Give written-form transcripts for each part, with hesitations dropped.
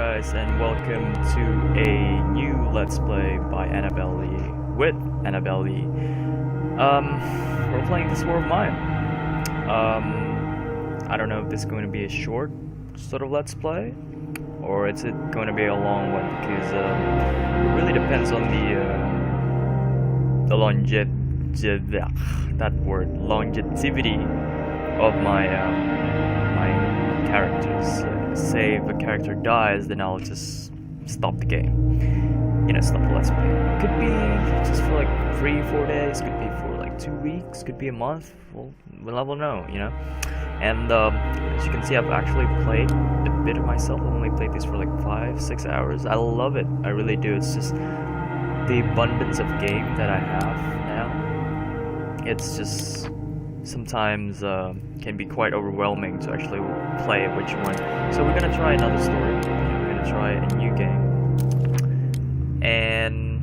guys, and welcome to a new Let's Play by Annabel with Annabel. We're playing this War of Mine. I don't know if this is going to be a short sort of Let's Play, or is it going to be a long one, because it really depends on the longevity of my characters. Say if a character dies, then I'll just stop the game. Stop the Let's Play. Could be just for like 3-4 days, could be for like 2 weeks, could be a month. We'll never know, And as you can see, I've actually played a bit of myself. I've only played this for like 5-6 hours. I love it. I really do. It's just the abundance of game that I have now. It's just sometimes can be quite overwhelming to actually play which one. So we're gonna try another story. We're gonna try a new game, and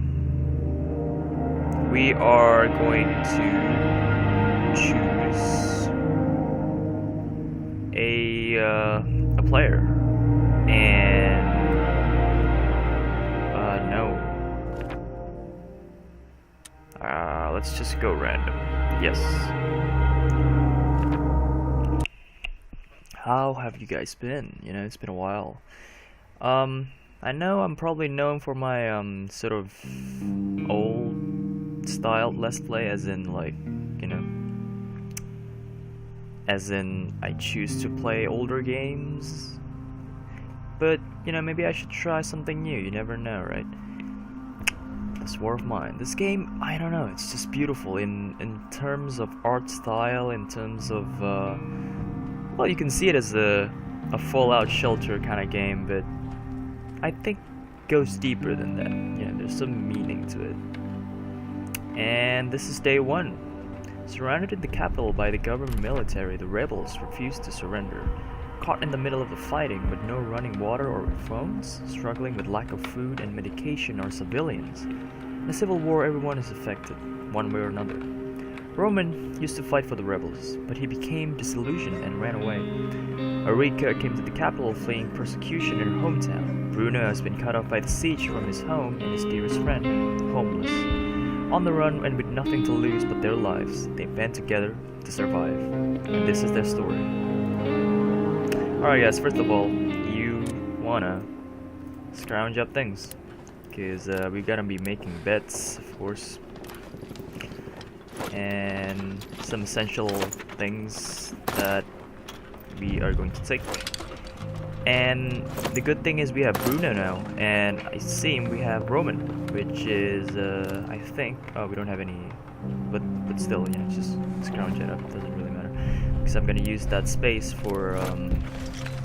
we are going to choose a player. And no. Let's just go random. Yes. How have you guys been? It's been a while. I know I'm probably known for my sort of old style Let's Play, as in like, as in I choose to play older games. But, maybe I should try something new. You never know, right? This War of Mine. This game, I don't know, it's just beautiful in terms of art style, in terms of well, you can see it as a Fallout Shelter kind of game, but I think it goes deeper than that. There's some meaning to it. And this is day one. Surrounded in the capital by the government military, the rebels refused to surrender. Caught in the middle of the fighting with no running water or phones, struggling with lack of food and medication, are civilians. In a civil war, everyone is affected, one way or another. Roman used to fight for the rebels, but he became disillusioned and ran away. Arica came to the capital fleeing persecution in her hometown. Bruno has been cut off by the siege from his home and his dearest friend, homeless. On the run and with nothing to lose but their lives, they band together to survive. And this is their story. Alright guys, first of all, you wanna scrounge up things, because we're gonna be making bets, of course, and some essential things that we are going to take. And the good thing is we have Bruno now, and I see we have Roman, which is I think, oh, we don't have any, but still, just scrounge it up, it doesn't really matter, because I'm gonna use that space for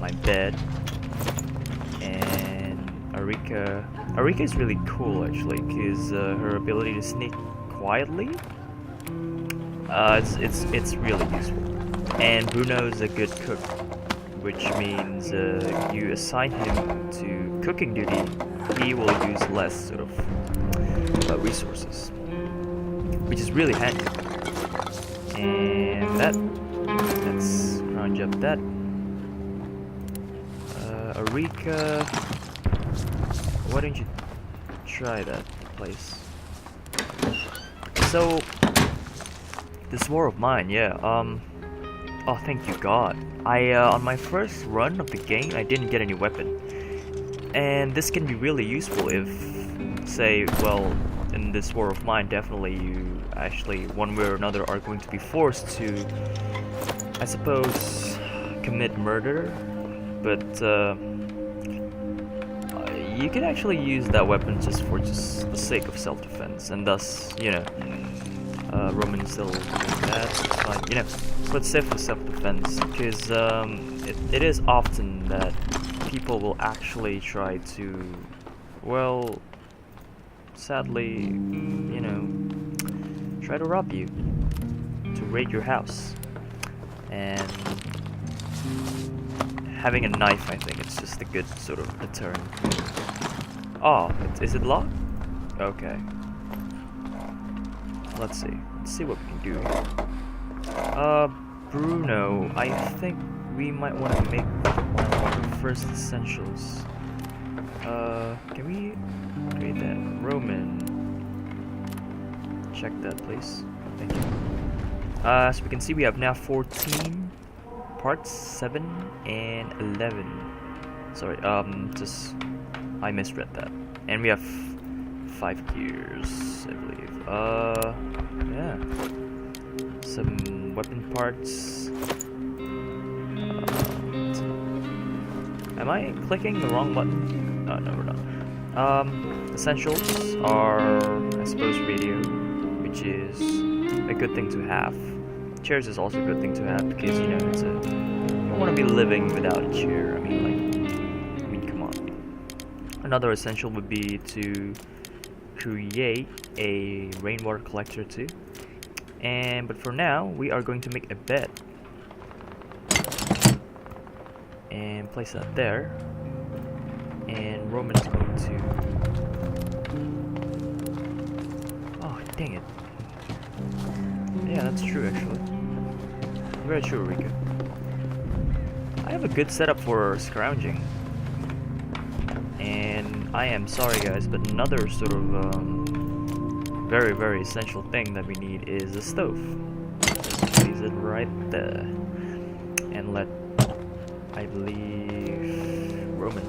my bed. And Arica is really cool actually, because her ability to sneak quietly, it's really useful. And Bruno's a good cook, which means you assign him to cooking duty, he will use less sort of resources, which is really handy. And let's round up that. Arica, why don't you try that place? So this War of Mine, yeah. Oh, thank you God. On my first run of the game, I didn't get any weapon, and this can be really useful if, say, well, in this War of Mine, definitely you actually, one way or another, are going to be forced to, I suppose, commit murder. But you can actually use that weapon just for the sake of self-defense, and thus, Roman still doing that. It's fine, but safe for self-defense, because it is often that people will actually try to, well, sadly, try to rob you, to raid your house, and having a knife, I think it's just a good sort of deterrent. Oh, is it locked? Okay. Let's see what we can do here. Bruno, I think we might want to make one of our first essentials Can we create that? Roman. Check that, please. Thank you. As we can see, we have now 14 parts, 7 and 11. Sorry, I misread that. And we have 5 gears, I believe. Yeah. Some weapon parts. Am I clicking the wrong button? Oh, no, we're not. Essentials are, I suppose, radio, which is a good thing to have. Chairs is also a good thing to have because, you know, it's a, you don't want to be living without a chair. I mean, come on. Another essential would be to create a rainwater collector too. But for now, we are going to make a bed and place that there. And Roman's going to. Oh, dang it! Yeah, that's true actually. Very true, Arica. I have a good setup for scrounging. And I am sorry guys, but another sort of very, very essential thing that we need is a stove. Just place it right there. And let, I believe, Roman.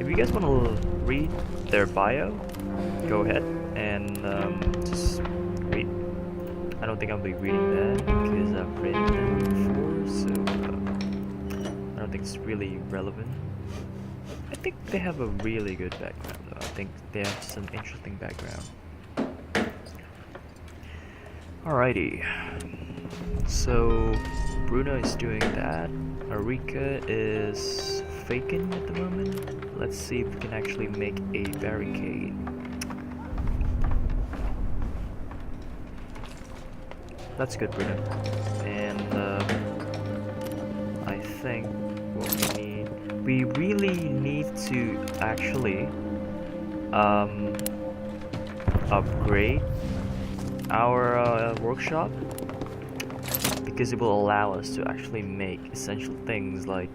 If you guys want to read their bio, go ahead and just read. I don't think I'll be reading that because I've read them before, so I don't think it's really relevant. I think they have a really good background though. I think they have some interesting background. Alrighty. So Bruno is doing that. Arica is faking at the moment. Let's see if we can actually make a barricade. That's good, Bruno. And I think what we really need to actually upgrade our workshop, because it will allow us to actually make essential things like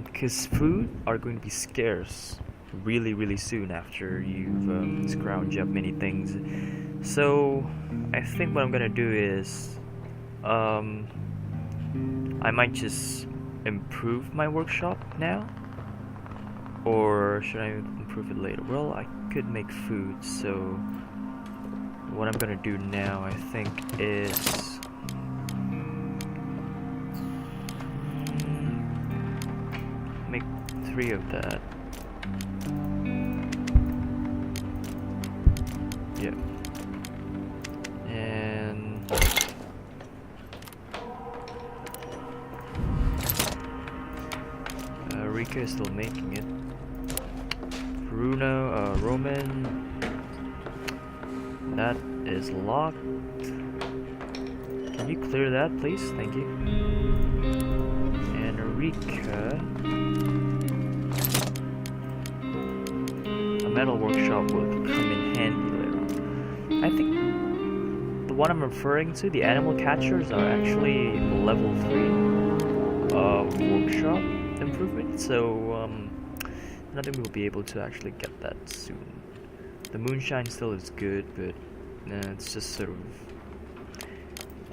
because food are going to be scarce really soon after you've scrounged up many things. So I think what I'm gonna do is I might just improve my workshop now, or should I improve it later? Well, I could make food, so what I'm gonna do now, I think, is make 3 of that. Yeah. And Arica is still making it. Bruno, Roman, that is locked. Can you clear that, please? Thank you. And Arica, a metal workshop will come in handy later on. I think the one I'm referring to, the animal catchers, are actually level 3 workshop improvement, so I think we'll be able to actually get that soon. The moonshine still is good, but it's just sort of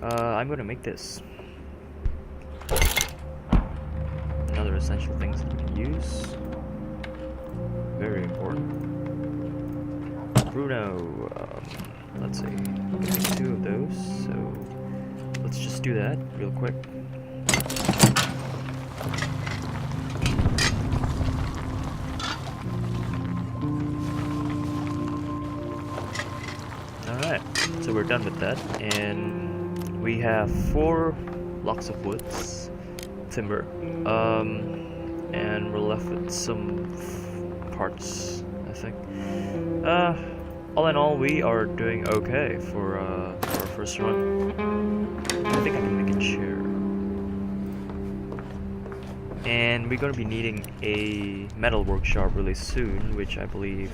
I'm gonna make this. Another essential things that we can use. Very important. Bruno, let's see, we can make 2 of those, so let's just do that real quick. Alright, so we're done with that, and we have 4 blocks of woods, timber, and we're left with some parts, I think. All in all, we are doing okay for our first run. I think I can make a chair. And we're going to be needing a metal workshop really soon, which I believe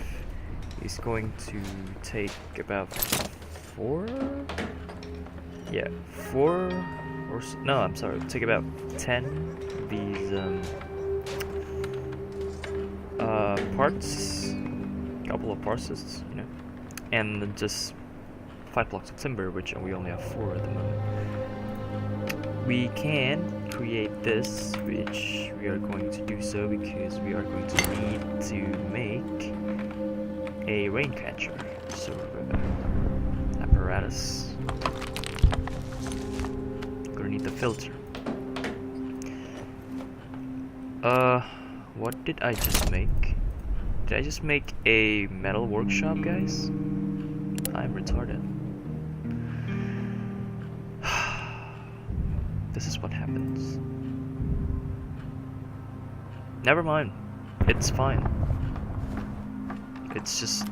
is going to take about 4? Yeah, 4 or no, I'm sorry, take about 10 of these parts, couple of parses, you know, and just 5 blocks of timber, which we only have 4 at the moment. We can create this, which we are going to do so because we are going to need to make a rain catcher sort of apparatus. Gonna need the filter. What did I just make? Did I just make a metal workshop, guys? I'm retarded. This is what happens. Never mind. It's fine. It's just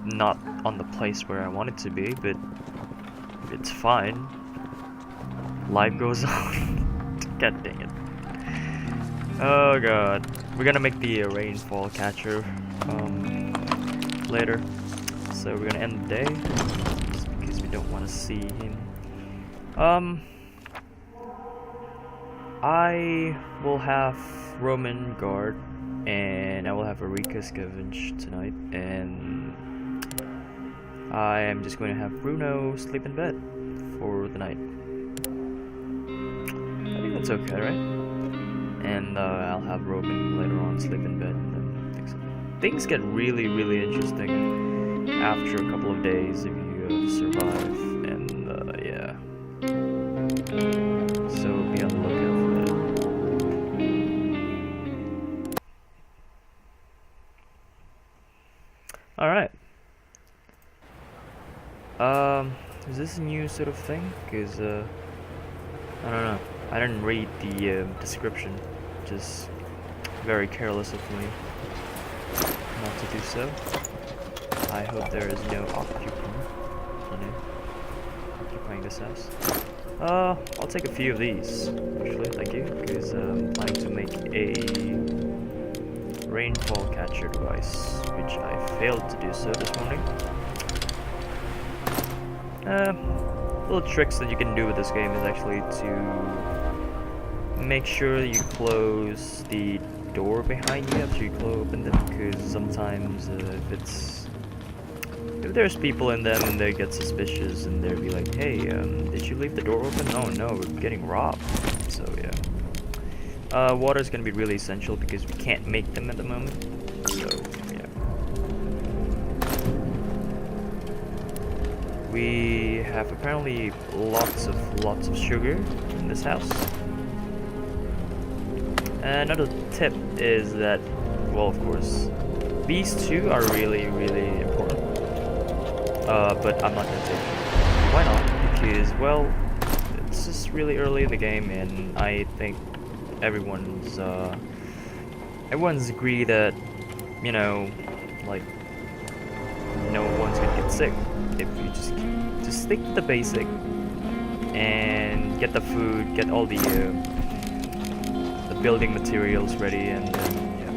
not on the place where I want it to be, but it's fine. Life goes on. God dang it. Oh god. We're gonna make the rainfall catcher later. So we're gonna end the day just because we don't want to see him. I will have Roman guard, and I will have Arica scavenge tonight, and I am just going to have Bruno sleep in bed for the night. I think that's okay, right? And I'll have Roman later on sleep in bed, and then things get really, really interesting after a couple of days if you survive, and yeah. So be on the lookout for that. Alright. Is this a new sort of thing? Because, I don't know. I didn't read the description. Just very careless of me not to do so. I hope there is no occupant, you know, occupying this house. I'll take a few of these, actually, thank you, because I'm planning to make a rainfall catcher device, which I failed to do so this morning. Little tricks that you can do with this game is actually to make sure you close the door behind you after you open them, because sometimes if there's people in them and they get suspicious and they'll be like, hey, did you leave the door open? Oh no, we're getting robbed. So yeah. Water is going to be really essential because we can't make them at the moment. So yeah. We have apparently lots of sugar in this house. Another tip is that, well, of course, these two are really, really important. But I'm not gonna take them. Why not? Because, well, it's just really early in the game, and I think everyone's agreed that, you know, like, no one's gonna get sick if you just stick to the basic and get the food, get all the building materials ready, and then yeah,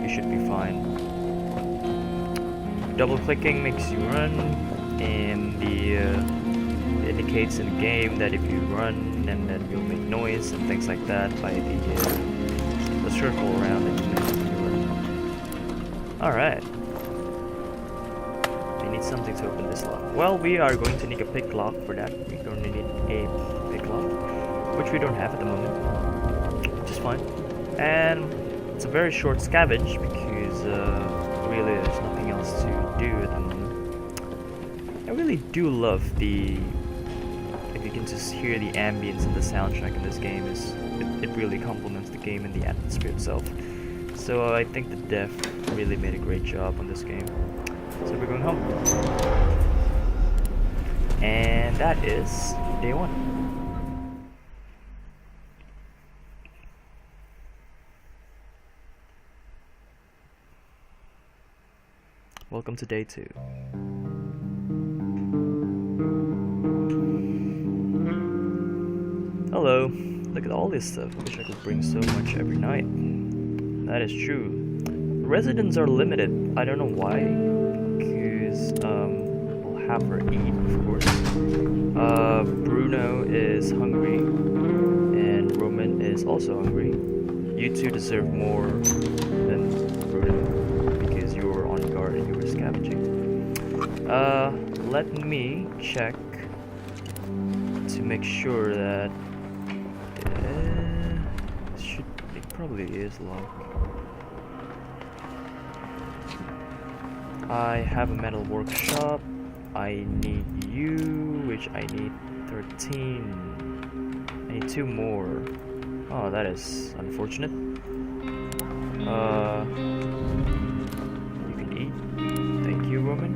you should be fine. Double clicking makes you run, and it indicates in the game that if you run, and then you'll make noise and things like that by the circle around it. Alright. We need something to open this lock. Well, we are going to need a pick lock for that. We're going to need a pick lock, which we don't have at the moment. Fine. And it's a very short scavenge because really there's nothing else to do at the moment. I really do love if you can just hear the ambience and the soundtrack in this game, it really complements the game and the atmosphere itself. So I think the dev really made a great job on this game. So we're going home. And that is day 1. Welcome to day 2. Hello. Look at all this stuff. I wish I could bring so much every night. That is true. Residents are limited. I don't know why. Because we'll have her eat, of course. Bruno is hungry, and Roman is also hungry. You two deserve more than Bruno. Let me check to make sure that it probably is locked. I have a metal workshop. I need you, which I need 13. I need 2 more. Oh, that is unfortunate. You can eat. Thank you, Roman.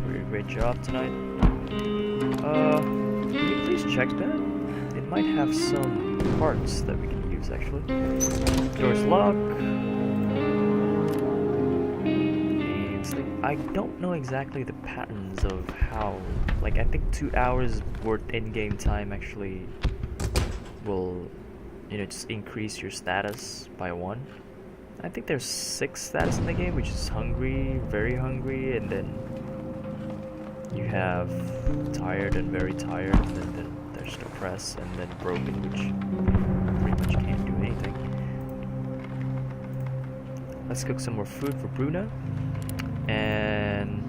For your great job tonight. Can you please check that? It might have some parts that we can use actually. Door's locked. I don't know exactly the patterns of how, like, I think 2 hours worth in-game time actually will, you know, just increase your status by 1. I think there's 6 status in the game, which is hungry, very hungry, and then you have tired and very tired, and then there's depressed, and then broken, which pretty much can't do anything. Let's cook some more food for Bruno. And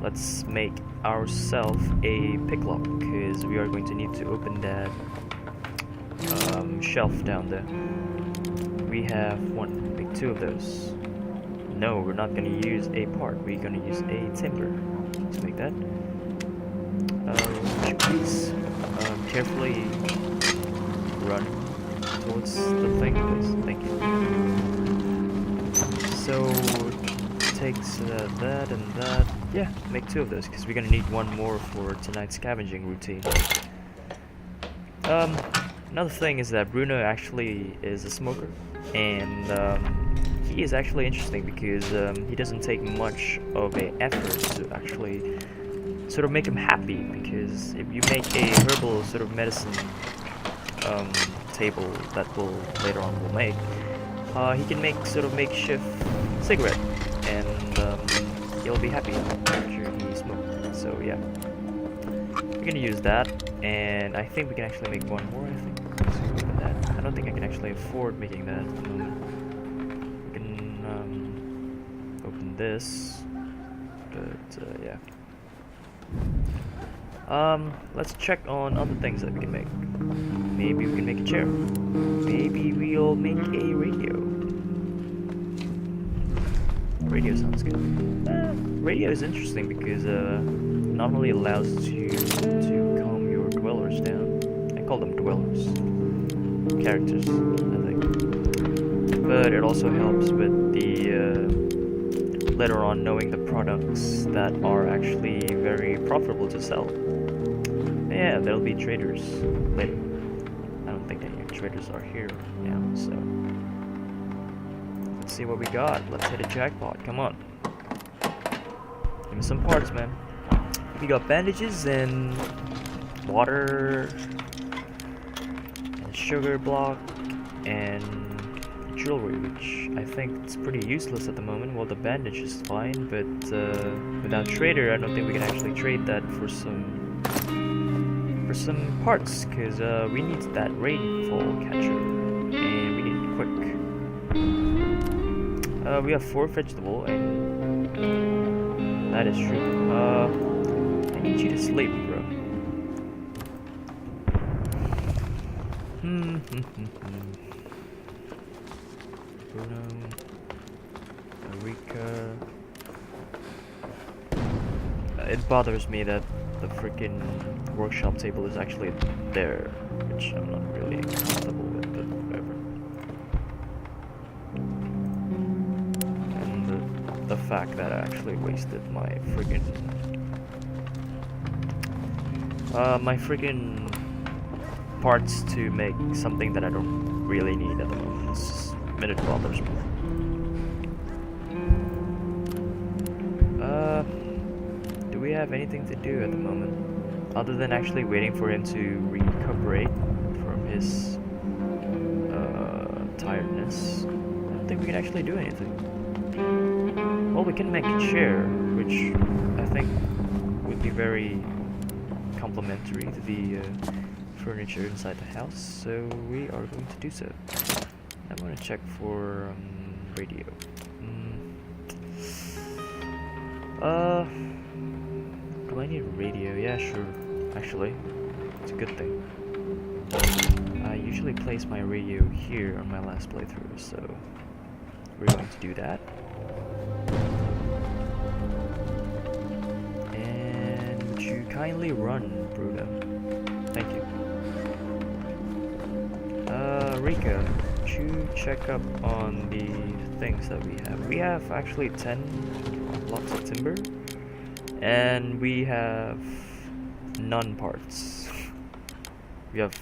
let's make ourselves a picklock, because we are going to need to open that shelf down there. We have 1, make 2 of those. No, we're not going to use a part, we're going to use a timber. Let's make that. Would you please carefully run towards the thing, please? Thank you. So takes that and that. Yeah, make 2 of those, because we're gonna need 1 more for tonight's scavenging routine. Another thing is that Bruno actually is a smoker, and he is actually interesting because he doesn't take much of an effort to actually sort of make him happy, because if you make a herbal sort of medicine table that will later on will make, he can make sort of makeshift cigarette, and he'll be happy after he smokes. So yeah, we're gonna use that, and I think we can actually make 1 more. I think. So open that. I don't think I can actually afford making that at the moment. We can open this, but yeah. Let's check on other things that we can make. Maybe we can make a chair. Maybe we'll make a radio. Radio sounds good. Radio is interesting because not only allows you to calm your dwellers down. I call them dwellers. Characters, I think. But it also helps with the later on knowing the products that are actually very profitable to sell. Yeah, there'll be traders later. I don't think any traders are here now, so let's see what we got. Let's hit a jackpot. Come on. Give me some parts, man. We got bandages and water and a sugar block and jewelry, which I think is pretty useless at the moment. Well, the bandage is fine, but without trader, I don't think we can actually trade that for some parts, because we need that rainfall catcher, and we need it quick. We have 4 vegetable, and that is true. I need you to sleep, bro. Bruno, Arica. It bothers me that the freaking workshop table is actually there, which I'm not really comfortable with, but whatever. And the fact that I actually wasted my freaking parts to make something that I don't really need at the moment. It's just, it bothers me. Do we have anything to do at the moment other than actually waiting for him to recuperate from his tiredness? I don't think we can actually do anything. Well, we can make a chair, which I think would be very complementary to the furniture inside the house, so we are going to do so. I'm going to check for radio. I need a radio? Yeah, sure. Actually, it's a good thing. I usually place my radio here on my last playthrough, so we're going to do that. And would you kindly run, Bruno? Thank you. Arica, would you check up on the things that we have? We have actually 10 blocks of timber, and we have none parts. We have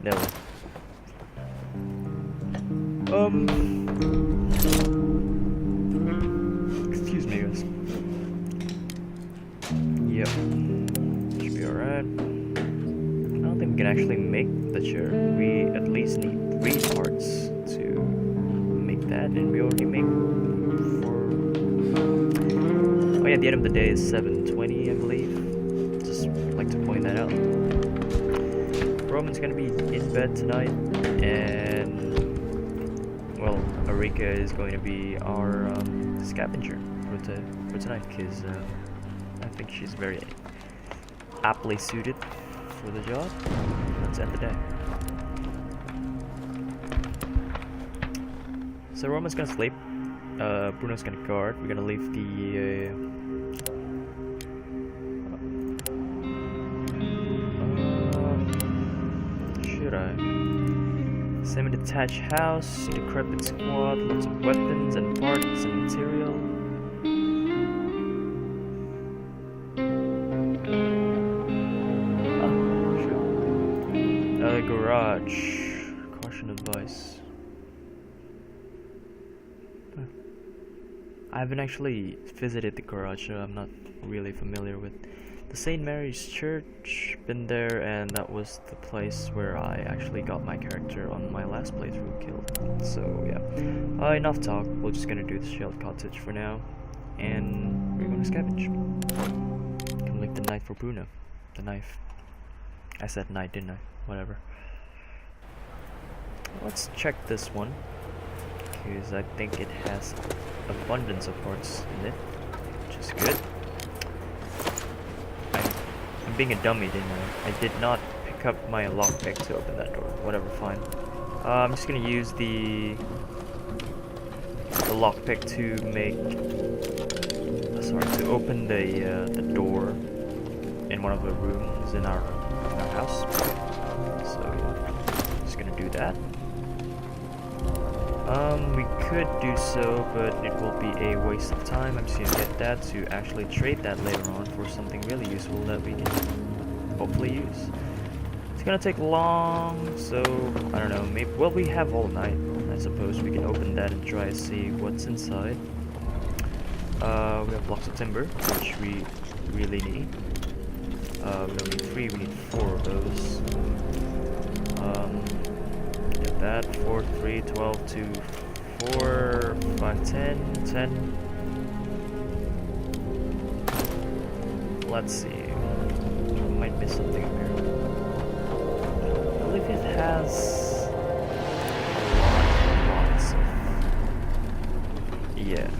no. Excuse me, guys. Yep. Should be alright. I don't think we can actually make the chair. We at least need 3 parts to make that, and we already make 4. Oh yeah, the end of the day is 7:20, I believe. Just like to point that out. Roman's gonna be in bed tonight, and well, Arica is going to be our scavenger for tonight, because I think she's very aptly suited for the job. Let's end the day. So Roman's gonna sleep. Bruno's gonna guard. We're gonna leave the should I? Semi-detached house, decrepit squad, lots of weapons and parts and material. Garage. Caution advice. I haven't actually visited the garage, so I'm not really familiar with the St. Mary's Church. Been there, and that was the place where I actually got my character on my last playthrough killed. So yeah, enough talk. We're just gonna do the shelled cottage for now, and we're gonna scavenge. Can make the knife for Bruno. The knife. I said knight, didn't I? Whatever. Let's check this one, because I think it has abundance of parts in it, which is good. I'm being a dummy, didn't I? I did not pick up my lockpick to open that door. Whatever, fine. I'm just gonna use the lockpick to make, to open the door in one of the rooms in our house. So yeah, just gonna do that. We could do so, but it will be a waste of time. I'm just gonna get that to actually trade that later on for something really useful that we can hopefully use. It's gonna take long, so I don't know. Maybe, well, we have all night. I suppose we can open that and try to see what's inside. We have blocks of timber, which we really need. We don't need 3, we need 4 of those. Get that, 4, 3, 12, 2, 4, 5, 10, 10. Let's see. I might miss something here. I believe it has lots of... Yeah.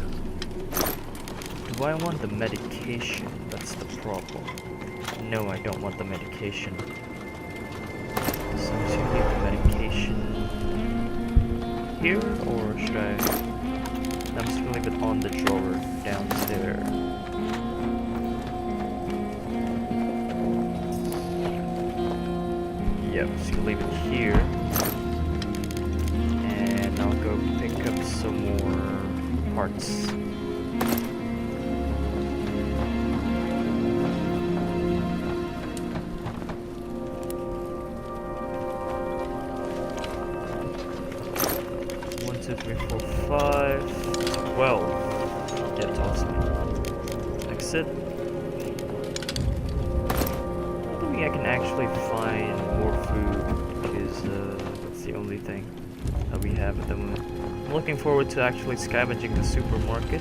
Do I want the medication? That's the problem. No, I don't want the medication. So I'm just gonna leave the medication here, or should I? I'm just gonna leave it on the drawer downstairs. Yep, just gonna leave it here, and I'll go pick up some more parts. Three, 4, 5, 12. Yeah, toss me. Exit. I don't think I can actually find more food, because that's the only thing that we have at the moment. I'm looking forward to actually scavenging the supermarket.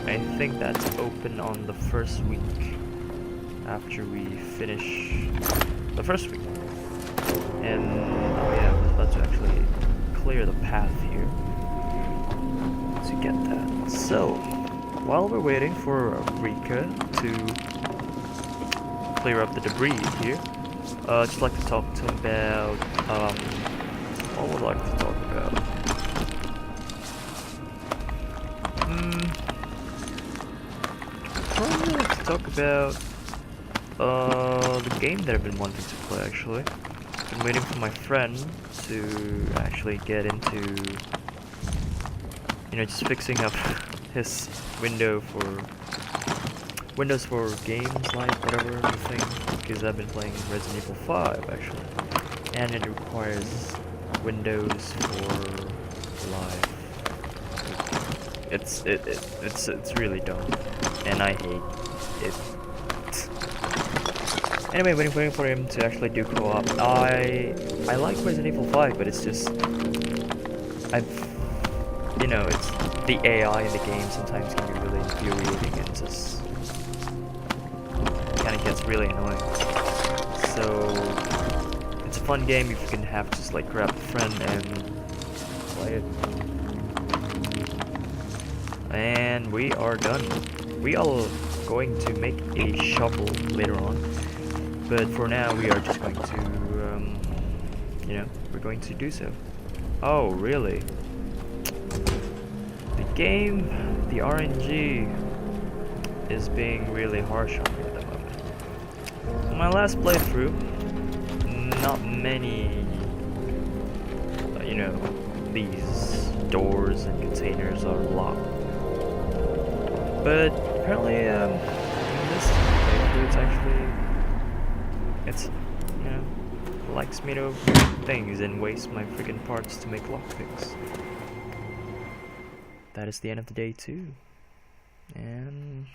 I think that's open on the first week after we finish the first week. And oh yeah, I was about to actually clear the path here to get that. So while we're waiting for Arica to clear up the debris here. Just like to talk to him about, what would I like to talk about? Probably like to talk about, the game that I've been wanting to play, actually. Been waiting for my friend to actually get into, you know, just fixing up his Windows for games, like whatever the thing, because I've been playing Resident Evil 5 actually, and it requires Windows for Live. It's really dumb, and I hate it. Anyway, waiting for him to actually do co-op. I like Resident Evil 5, but it's just you know, it's the AI in the game sometimes can be really infuriating and just kind of gets really annoying. So it's a fun game if you can have just like grab a friend and play it. And we are done. We are going to make a shovel later on, but for now we are just going to, you know, we're going to do so. Oh, really? The game, the RNG, is being really harsh on me at the moment. On my last playthrough, not many, you know, these doors and containers are locked. But apparently, in this playthrough, it's you know, likes me to things and waste my freaking parts to make lockpicks. That is the end of the day 2, and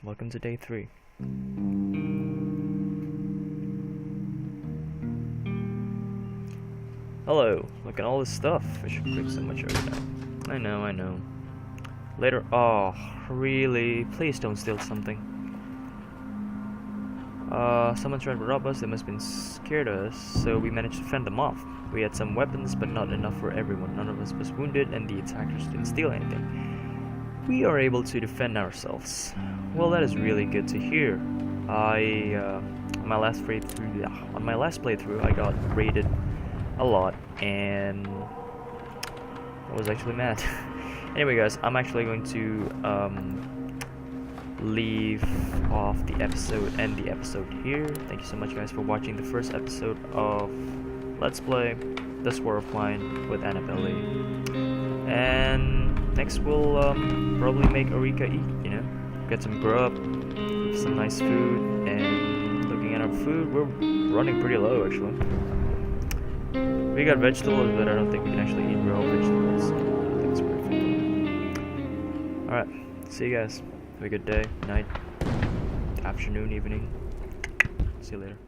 welcome to day 3. Hello, look at all this stuff. I should click so much over now. I know. Later. Oh, really? Please don't steal something. Someone tried to rob us. They must have been scared of us, so we managed to fend them off. We had some weapons, but not enough for everyone. None of us was wounded, and the attackers didn't steal anything. We are able to defend ourselves. Well, that is really good to hear. On my last playthrough, I got raided a lot, and I was actually mad. Anyway, guys, I'm actually going to leave off the episode, end the episode here. Thank you so much, guys, for watching the first episode of Let's Play This War of Mine with Annabel. And next we'll probably make Arica eat, you know, get some grub, some nice food, and looking at our food, we're running pretty low actually. We got vegetables, but I don't think we can actually eat raw vegetables. I think it's perfect. Alright, see you guys. Have a good day, night, afternoon, evening. See you later.